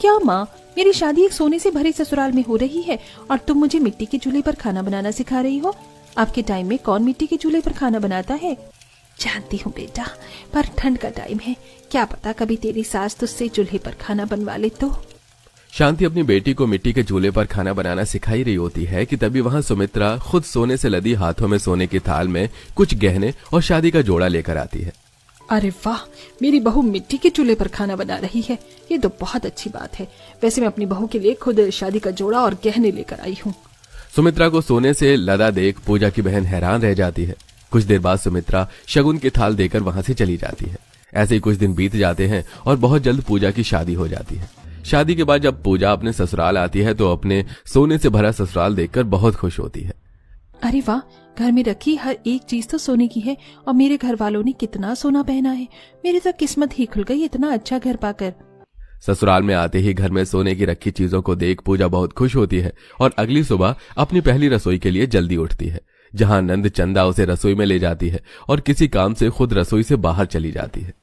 क्या माँ, मेरी शादी एक सोने से भरे ससुराल में हो रही है और तुम मुझे मिट्टी के चूल्हे पर खाना बनाना सिखा रही हो? आपके टाइम में कौन मिट्टी के चूल्हे पर खाना बनाता है? जानती हूँ बेटा, पर ठंड का टाइम है, क्या पता कभी तेरी सास तुझसे चूल्हे पर खाना बनवा ले तो। शांति अपनी बेटी को मिट्टी के चूल्हे पर खाना बनाना सिखाई रही होती है कि तभी वहां सुमित्रा खुद सोने से लदी हाथों में सोने की थाल में कुछ गहने और शादी का जोड़ा लेकर आती है। अरे वाह, मेरी बहू मिट्टी के चूल्हे पर खाना बना रही है, ये तो बहुत अच्छी बात है। वैसे मैं अपनी बहू के लिए खुद शादी का जोड़ा और गहने लेकर आई हूँ। सुमित्रा को सोने से लदा देख पूजा की बहन हैरान रह जाती है। कुछ देर बाद सुमित्रा शगुन की थाल देकर वहां से चली जाती है। ऐसे ही कुछ दिन बीत जाते हैं और बहुत जल्द पूजा की शादी हो जाती है। शादी के बाद जब पूजा अपने ससुराल आती है तो अपने सोने से भरा ससुराल देखकर बहुत खुश होती है। अरे वाह, घर में रखी हर एक चीज तो सोने की है और मेरे घर वालों ने कितना सोना पहना है। मेरी तो किस्मत ही खुल गई इतना अच्छा घर पाकर। ससुराल में आते ही घर में सोने की रखी चीजों को देख पूजा बहुत खुश होती है और अगली सुबह अपनी पहली रसोई के लिए जल्दी उठती है, जहां नंद चंदा उसे रसोई में ले जाती है और किसी काम से खुद रसोई से बाहर चली जाती है।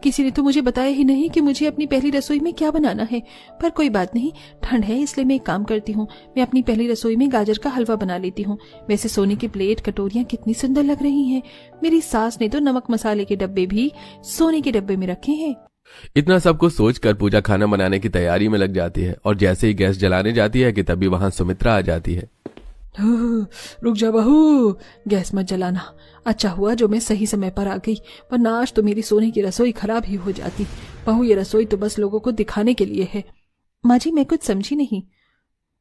किसी ने तो मुझे बताया ही नहीं कि मुझे अपनी पहली रसोई में क्या बनाना है। पर कोई बात नहीं, ठंड है इसलिए मैं एक काम करती हूँ, मैं अपनी पहली रसोई में गाजर का हलवा बना लेती हूँ। वैसे सोने की प्लेट कटोरियाँ कितनी सुंदर लग रही हैं। मेरी सास ने तो नमक मसाले के डब्बे भी सोने के डब्बे में रखे हैं। इतना सब कुछ सोचकर पूजा खाना बनाने की तैयारी में लग जाती है और जैसे ही गैस जलाने जाती है कि तभी वहां सुमित्रा आ जाती है। रुक जा बहू, गैस मत जलाना। अच्छा हुआ जो मैं सही समय पर आ गई, वरना आज तो मेरी सोने की रसोई खराब ही हो जाती। बहू, ये रसोई तो बस लोगों को दिखाने के लिए है। माँ जी, मैं कुछ समझी नहीं।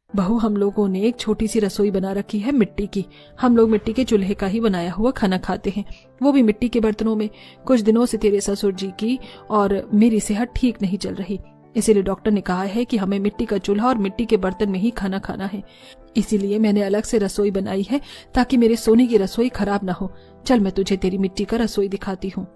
बहू, हम लोगों ने एक छोटी सी रसोई बना रखी है मिट्टी की। हम लोग मिट्टी के चूल्हे का ही बनाया हुआ खाना खाते हैं, वो भी मिट्टी के बर्तनों में। कुछ दिनों से तेरे ससुर जी की और मेरी सेहत ठीक नहीं चल रही, इसीलिए डॉक्टर ने कहा है कि हमें मिट्टी का चूल्हा और मिट्टी के बर्तन में ही खाना खाना है। इसीलिए मैंने अलग से रसोई बनाई है ताकि मेरे सोने की रसोई खराब ना हो। चल, मैं तुझे तेरी मिट्टी का रसोई दिखाती हूँ।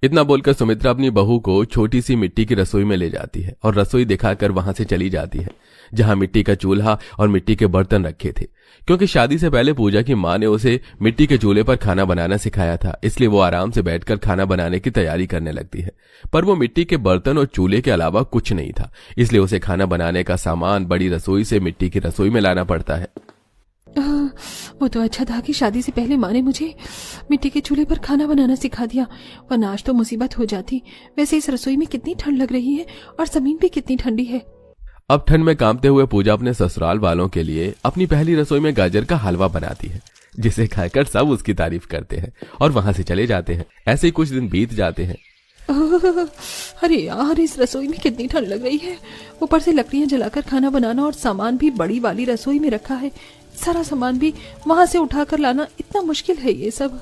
इतना बोलकर सुमित्रा अपनी बहू को छोटी सी मिट्टी की रसोई में ले जाती है और रसोई दिखाकर वहां से चली जाती है, जहां मिट्टी का चूल्हा और मिट्टी के बर्तन रखे थे। क्योंकि शादी से पहले पूजा की मां ने उसे मिट्टी के चूल्हे पर खाना बनाना सिखाया था, इसलिए वो आराम से बैठकर खाना बनाने की तैयारी करने लगती है। पर वो मिट्टी के बर्तन और चूल्हे के अलावा कुछ नहीं था, इसलिए उसे खाना बनाने का सामान बड़ी रसोई से मिट्टी की रसोई में लाना पड़ता है। वो तो अच्छा था कि शादी से पहले माँ ने मुझे मिट्टी के चूल्हे पर खाना बनाना सिखा दिया, वरना आज तो मुसीबत हो जाती। वैसे इस रसोई में कितनी ठंड लग रही है और जमीन भी कितनी ठंडी है। अब ठंड में कांपते हुए पूजा अपने ससुराल वालों के लिए अपनी पहली रसोई में गाजर का हलवा बनाती है, जिसे खाकर सब उसकी तारीफ करते हैं और वहां से चले जाते हैं। ऐसे ही कुछ दिन बीत जाते हैं। अरे यार, इस रसोई में कितनी ठंड लग रही है। ऊपर से लकड़ियां जलाकर खाना बनाना और सामान भी बड़ी वाली रसोई में रखा है। सारा सामान भी वहां से उठाकर लाना इतना मुश्किल है। ये सब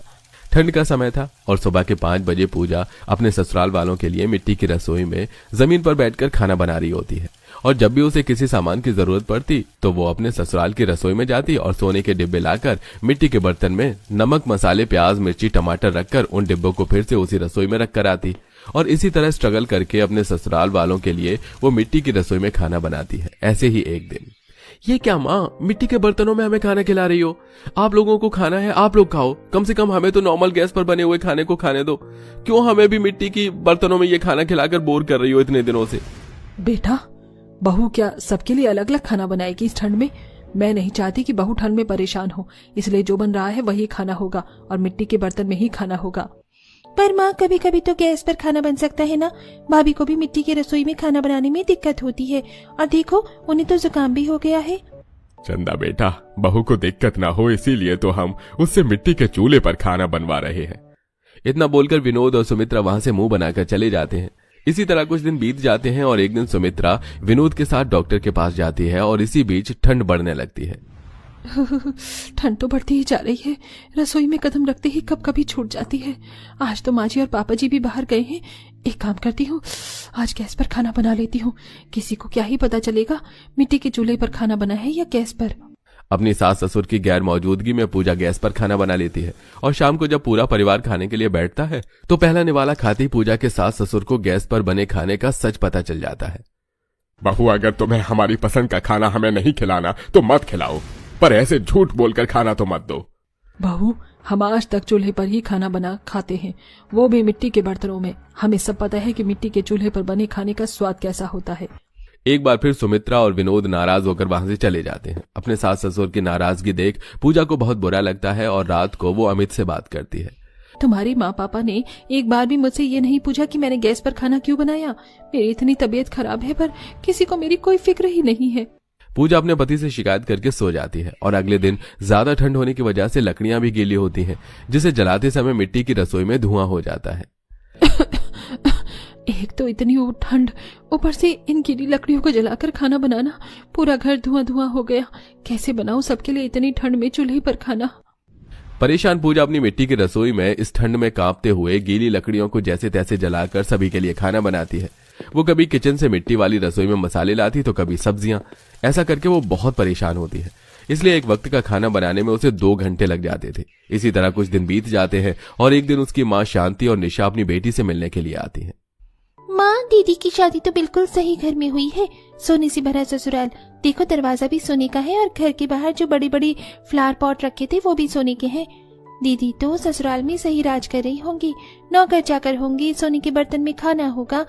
ठंड का समय था और सुबह के 5 बजे पूजा अपने ससुराल वालों के लिए मिट्टी की रसोई में जमीन पर बैठकर खाना बना रही होती है। और जब भी उसे किसी सामान की जरूरत पड़ती तो वो अपने ससुराल की रसोई में जाती और सोने के डिब्बे लाकर मिट्टी के बर्तन में नमक मसाले प्याज मिर्ची टमाटर रखकर उन डिब्बों को फिर से उसी रसोई में रख कर आती और इसी तरह स्ट्रगल करके अपने ससुराल वालों के लिए वो मिट्टी की रसोई में खाना बनाती है। ऐसे ही एक दिन, ये क्या माँ, मिट्टी के बर्तनों में हमें खाना खिला रही हो? आप लोगों को खाना है आप लोग खाओ, कम से कम हमें तो नॉर्मल गैस पर बने हुए खाने को खाने दो। क्यों हमें भी मिट्टी की बर्तनों में ये खाना खिलाकर बोर कर रही हो इतने दिनों से? बेटा, बहू क्या सबके लिए अलग अलग खाना बनाएगी इस ठंड में? मैं नहीं चाहती कि बहू ठंड में परेशान हो, इसलिए जो बन रहा है वही खाना होगा और मिट्टी के बर्तन में ही खाना होगा। पर माँ, कभी कभी तो गैस पर खाना बन सकता है ना। भाभी को भी मिट्टी की रसोई में खाना बनाने में दिक्कत होती है और देखो उन्हें तो जुकाम भी हो गया है। चंदा बेटा, बहू को दिक्कत ना हो इसीलिए तो हम उससे मिट्टी के चूल्हे पर खाना बनवा रहे हैं। इतना बोलकर विनोद और सुमित्रा वहां से मुंह बनाकर चले जाते हैं। इसी तरह कुछ दिन बीत जाते हैं और एक दिन सुमित्रा विनोद के साथ डॉक्टर के पास जाती है और इसी बीच ठंड बढ़ने लगती है। ठंड तो बढ़ती ही जा रही है, रसोई में कदम रखते ही कब कभी छूट जाती है। आज तो माँ जी और पापा जी भी बाहर गए हैं। एक काम करती हूँ, आज गैस पर खाना बना लेती हूँ। किसी को क्या ही पता चलेगा मिट्टी के चूल्हे पर खाना बना है या गैस पर। अपनी सास ससुर की गैर मौजूदगी में पूजा गैस पर खाना बना लेती है और शाम को जब पूरा परिवार खाने के लिए बैठता है तो पहला निवाला खाते ही पूजा के सास ससुर को गैस पर बने खाने का सच पता चल जाता है। बहू, अगर तुम्हें हमारी पसंद का खाना हमें नहीं खिलाना तो मत खिलाओ, पर ऐसे झूठ बोलकर खाना तो मत दो। बहू, हम आज तक चूल्हे पर ही खाना बना खाते हैं, वो भी मिट्टी के बर्तनों में। हमें सब पता है कि मिट्टी के चूल्हे पर बने खाने का स्वाद कैसा होता है। एक बार फिर सुमित्रा और विनोद नाराज होकर वहां से चले जाते हैं। अपने सास ससुर की नाराजगी देख पूजा को बहुत बुरा लगता है और रात को वो अमित से बात करती है। तुम्हारी माँ पापा ने एक बार भी मुझसे ये नहीं पूछा कि मैंने गैस पर खाना क्यों बनाया। मेरी इतनी तबीयत खराब है पर किसी को मेरी कोई फिक्र ही नहीं है। पूजा अपने पति से शिकायत करके सो जाती है और अगले दिन ज्यादा ठंड होने की वजह से लकड़ियां भी गीली होती हैं, जिसे जलाते समय मिट्टी की रसोई में धुआं हो जाता है। एक तो इतनी ठंड, ऊपर से इन गीली लकड़ियों को जलाकर खाना बनाना, पूरा घर धुआं धुआं हो गया। कैसे बनाऊं सबके लिए इतनी ठंड में चूल्हे पर खाना। परेशान पूजा अपनी मिट्टी की रसोई में इस ठंड में कांपते हुए गीली लकड़ियों को जैसे तैसे जलाकर सभी के लिए खाना बनाती है। वो कभी किचन से मिट्टी वाली रसोई में मसाले लाती तो कभी सब्जियां। ऐसा करके वो बहुत परेशान होती है, इसलिए एक वक्त का खाना बनाने में उसे 2 घंटे लग जाते थे। इसी तरह कुछ दिन बीत जाते हैं और एक दिन उसकी माँ शांति और निशा अपनी बेटी से मिलने के लिए आती है। माँ, दीदी की शादी तो बिल्कुल सही घर में हुई है। सोने से भरा ससुराल, देखो दरवाजा भी सोने का है और घर के बाहर जो बड़ी बड़ी फ्लावर पॉट रखे थे वो भी सोने के हैं। दीदी तो ससुराल में सही राज कर रही होंगी, नौकर चाकर होंगे, सोने के बर्तन में खाना होगा।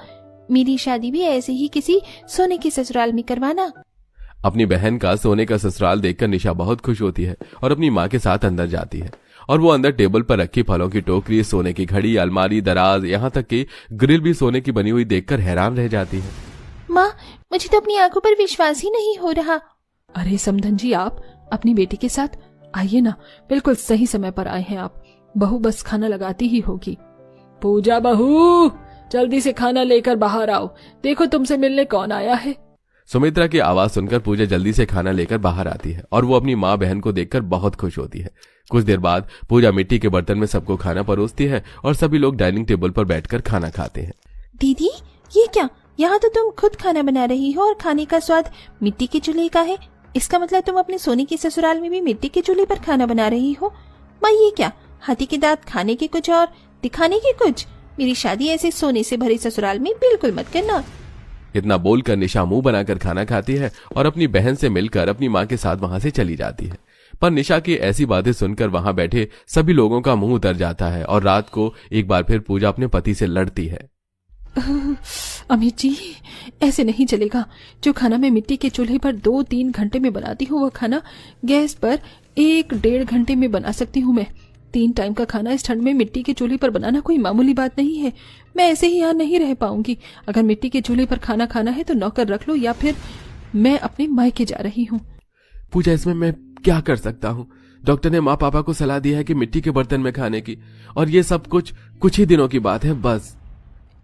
मेरी शादी भी ऐसे ही किसी सोने के ससुराल में करवाना। अपनी बहन का सोने का ससुराल देखकर निशा बहुत खुश होती है और अपनी माँ के साथ अंदर जाती है। और वो अंदर टेबल पर रखी फलों की टोकरी, सोने की घड़ी, अलमारी, दराज, यहाँ तक कि ग्रिल भी सोने की बनी हुई देखकर हैरान रह जाती है। माँ, मुझे तो अपनी आंखों पर विश्वास ही नहीं हो रहा। अरे समधन जी, आप अपनी बेटी के साथ आइए ना, बिल्कुल सही समय पर आए हैं आप। बहू बस खाना लगाती ही होगी। पूजा बहू, जल्दी से खाना लेकर बाहर आओ, देखो तुमसे मिलने कौन आया है। सुमित्रा की आवाज सुनकर पूजा जल्दी से खाना लेकर बाहर आती है और वो अपनी माँ बहन को देखकर बहुत खुश होती है। कुछ देर बाद पूजा मिट्टी के बर्तन में सबको खाना परोसती है और सभी लोग डाइनिंग टेबल पर बैठकर खाना खाते हैं। दीदी, ये क्या? यहाँ तो तुम खुद खाना बना रही हो और खाने का स्वाद मिट्टी के चूल्हे का है। इसका मतलब तुम अपने सोने के ससुराल में भी मिट्टी के चूल्हे पर खाना बना रही हो। माँ, ये क्या? हाथी के दांत खाने के कुछ और दिखाने के कुछ। मेरी शादी ऐसे सोने से भरे ससुराल में बिल्कुल मत करना। इतना बोलकर निशा मुंह बनाकर खाना खाती है और अपनी बहन से मिलकर अपनी माँ के साथ वहां से चली जाती है। पर निशा की ऐसी बातें सुनकर वहां बैठे सभी लोगों का मुंह उतर जाता है और रात को एक बार फिर पूजा अपने पति से लड़ती है। अमित जी, ऐसे नहीं चलेगा। जो खाना मैं मिट्टी के चूल्हे पर 2-3 घंटे में बनाती हूँ, वो खाना गैस पर 1-1.5 घंटे में बना सकती हूँ मैं। 3 टाइम का खाना इस ठंड में मिट्टी के चूल्हे पर बनाना कोई मामूली बात नहीं है। मैं ऐसे ही यहाँ नहीं रह पाऊंगी। अगर मिट्टी के चूल्हे पर खाना खाना है तो नौकर रख लो या फिर मैं अपने मायके जा रही हूँ। पूजा, इसमें मैं क्या कर सकता हूँ? डॉक्टर ने माँ पापा को सलाह दी है कि मिट्टी के बर्तन में खाने की, और ये सब कुछ ही दिनों की बात है बस।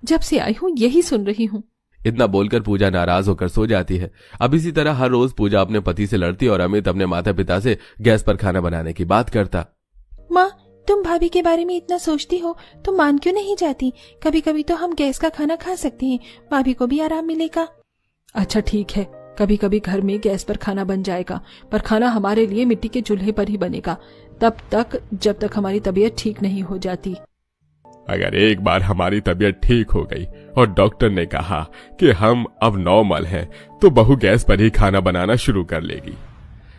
जब से आई हूँ यही सुन रही हूँ। इतना बोलकर पूजा नाराज होकर सो जाती है। अब इसी तरह हर रोज पूजा अपने पति से लड़ती और अमित अपने माता पिता से गैस पर खाना बनाने की बात करता। माँ, तुम भाभी के बारे में इतना सोचती हो तो मान क्यों नहीं जाती? कभी कभी तो हम गैस का खाना खा सकते हैं, भाभी को भी आराम मिलेगा। अच्छा ठीक है, कभी कभी घर में गैस पर खाना बन जाएगा, पर खाना हमारे लिए मिट्टी के चूल्हे पर ही बनेगा, तब तक जब तक हमारी तबीयत ठीक नहीं हो जाती। अगर एक बार हमारी तबीयत ठीक हो गई और डॉक्टर ने कहा कि हम अब नॉर्मल हैं, तो बहू गैस पर ही खाना बनाना शुरू कर लेगी।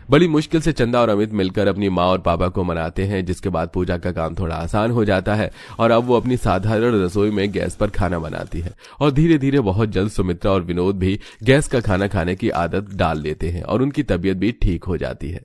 बड़ी मुश्किल से चंदा और अमित मिलकर अपनी माँ और पापा को मनाते हैं, जिसके बाद पूजा का काम थोड़ा आसान हो जाता है और अब वो अपनी साधारण रसोई में गैस पर खाना बनाती है। और धीरे धीरे बहुत जल्द सुमित्रा और विनोद भी गैस का खाना खाने की आदत डाल लेते हैं और उनकी तबीयत भी ठीक हो जाती है।